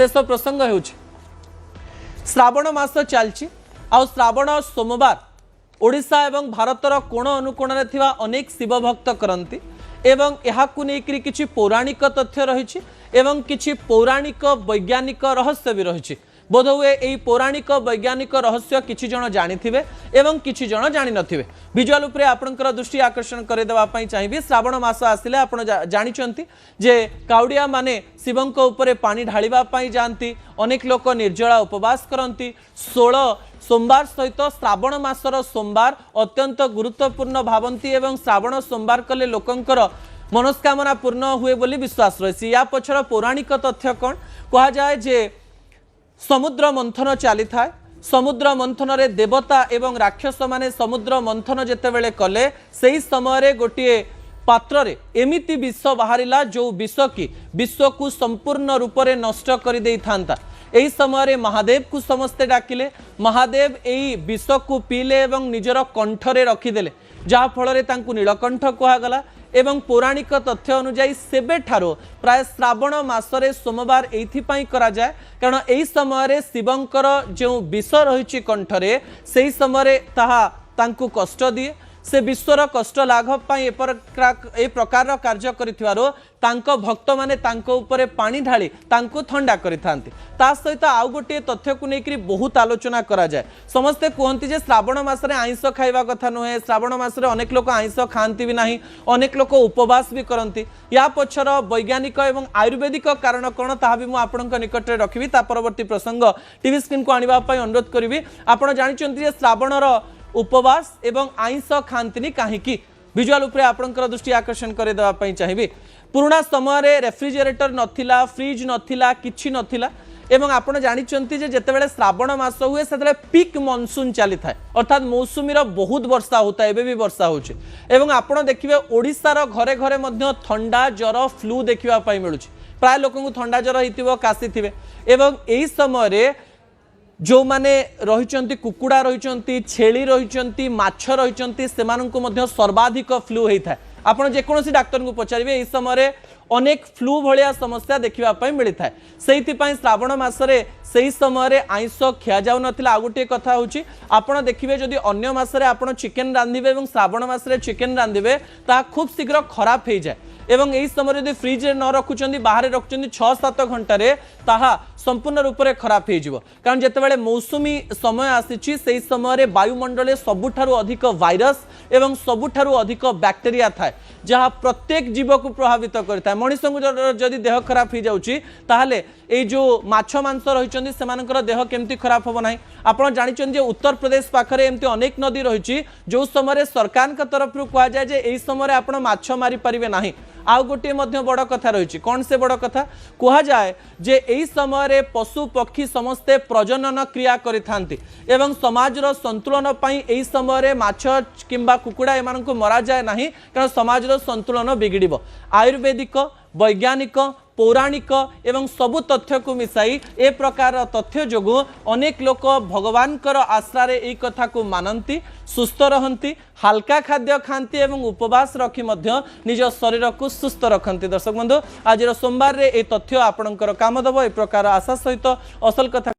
शेष प्रसंग हो श्रावण मास चलची आ श्रावण सोमवार ओडिशा एवं भारतर कोण अनुकोण अनेक शिव भक्त करती एवं यहाकु नेकरी किछि पौराणिक तथ्य रही एवं किछि पौराणिक वैज्ञानिक रहस्य भी रही बोधहुए यही पौराणिक वैज्ञानिक रहस्य किछि जण जानिथिबे एवं किछि जण जानि नथिबे विजुअल उपरे आपनकर दृष्टि आकर्षण करे देबा पई चाहिबी। श्रावण मास आसिले आपण जानिचंती जे काउडिया माने शिवंक उपरे पानी ढालिबा पई जानती अनेक लोक निर्जला उपवास करंती 16 सोमवार सहित श्रावण मासर सोमवार अत्यंत गुरुत्वपूर्ण भावंती एवं श्रावण सोमवार कले लोकंकर मनोस्कामना पूर्ण हुए बोली विश्वास रही। या पछर पौराणिक तथ्य कौन कहा जाए जे समुद्र मंथन चली थाए समुद्र मंथन रे देवता एवं राक्षस माने समुद्र मंथन जेतेबेले कले सेही समय रे गोटिए पात्र रे एमिति विष बाहरिला जो विष की विश्व को संपूर्ण रूप से नष्ट कर दे था। यही समय महादेव को समस्ते डाकिले महादेव यही विष को पीले एवं निजर कंठरे रखिदेले जहा फल नीलकंठ कहगला एवं पौराणिक तथ्य अनुजाई सेबे ठारो प्राय श्रावण मासरे सोमवार एइथिपाई करा जाए कारण एही समय शिवंकर जो विष रही कंठरे से समय ताहा तांकु कष्ट दिए से विश्वर कष्ट लाघव पाई ए प्रकार कार्य करिथिवारो तांको भक्त माने तांको उपरे पानी ढाली तांको ठंडा करिथांती। ता सहित आउ गोटे तथ्य को लेकर बहुत आलोचना करा जाए समस्ते कहते जे श्रावण मासरे आइंस खाइबा कथा नुहे श्रावण मासरे अनेक लोक आइंस खाती भी नहीं अनेक लोक उपवास भी करती या पछर वैज्ञानिक एवं आयुर्वेदिक कारण कौन ताहा भी मु आपनक निकट रे रखिबी ता परवर्ती प्रसंग टीवी स्क्रीन को आनिबा पई अनुरोध करिवि। आपण जानिचंती जे श्रावणर उपवास एवं आइंस खाती कहीं विजुअल उपरे आपनकर दृष्टि आकर्षण करे देबा पई चाहिबी। पुराना समय रे रेफ्रिजरेटर नथिला फ्रिज नथिला किछि नथिला एवं आपण जानिचंती जे जेतेबेले श्रावण मास हुए सेतेबेले पीक मॉनसून चली थाए अर्थात मौसुमीर बहुत वर्षा होता है एबे भी वर्षा होछि एवं आपण देखिबे ओडिसार घरे घरे मध्य ठंडा ज्वर फ्लू देखिबा पई मिलुछि प्राय लोकंकु ठंडा ज्वर हितिबो कासी थिबे एवं एही समय रे जो माने रहिचंती कुकुड़ा रहिचंती छेली रहिचंती माछ रहिचंती सेमानंकु मध्य सर्वाधिक फ्लू होई थाए आपण जेकोसी डाक्टर को पचारिबे एही समय अनेक फ्लू भलिया समस्या देखिबा पई मिली थाए सेहिति पई श्रावण मासरे सेही समय आइंस खिया जाउ नथिला। आ गोटे कथा होची आपण देखिबे जदि अन्य मासरे आपण चिकेन रांधिबे एवं श्रावण मासरे चिकेन रांधिबे ता खूब शीघ्र खराब हो जाए एवं यही समय यदि फ्रिज रे न रखुचंदी बाहर रखुचंदी 6-7 घंटे ताहा संपूर्ण रूप से खराब हो कारण जितेबाला मौसुमी समय आसी से समय वायुमंडल सबुठारु अधिक वायरस एवं सबुठारु अधिक बैक्टेरिया थाए जहाँ प्रत्येक जीव को प्रभावित करता है मनीष को जदि देह खराब हो जाउची ताहले ए जो माछ मांस रही से देह केमती खराब हम ना आपड़ जानी उत्तर प्रदेश पाखरे एमती अनेक नदी रही जो समय सरकार तरफ कह जाए यही समय आप माछ मारी पारे ना आउ गोटे बड़ कथा रही कौन से बड़ कथा कह जाए जे यही समय पशु पक्षी समस्ते प्रजनन क्रिया करिथांती एवं समाजर संतुलन पई एही समय माछ किंबा कुकुड़ा एमान को मरा जाए नहीं कारण समाजर संतुलन बिगिड़िबो। आयुर्वेदिक वैज्ञानिक पौराणिक एवं सबु तथ्य को मिसाई ए प्रकार तथ्य जोगु अनेक लोक भगवान आश्रा रे एक कथा को मानती सुस्थ रहती हल्का खाद्य खाती एवं उपवास रखी मध्य निज शरीर को सुस्थ रखती। दर्शक बंधु आज सोमवार रे ए तथ्य आपणकर काम दब ए प्रकार आशा सहित असल कथा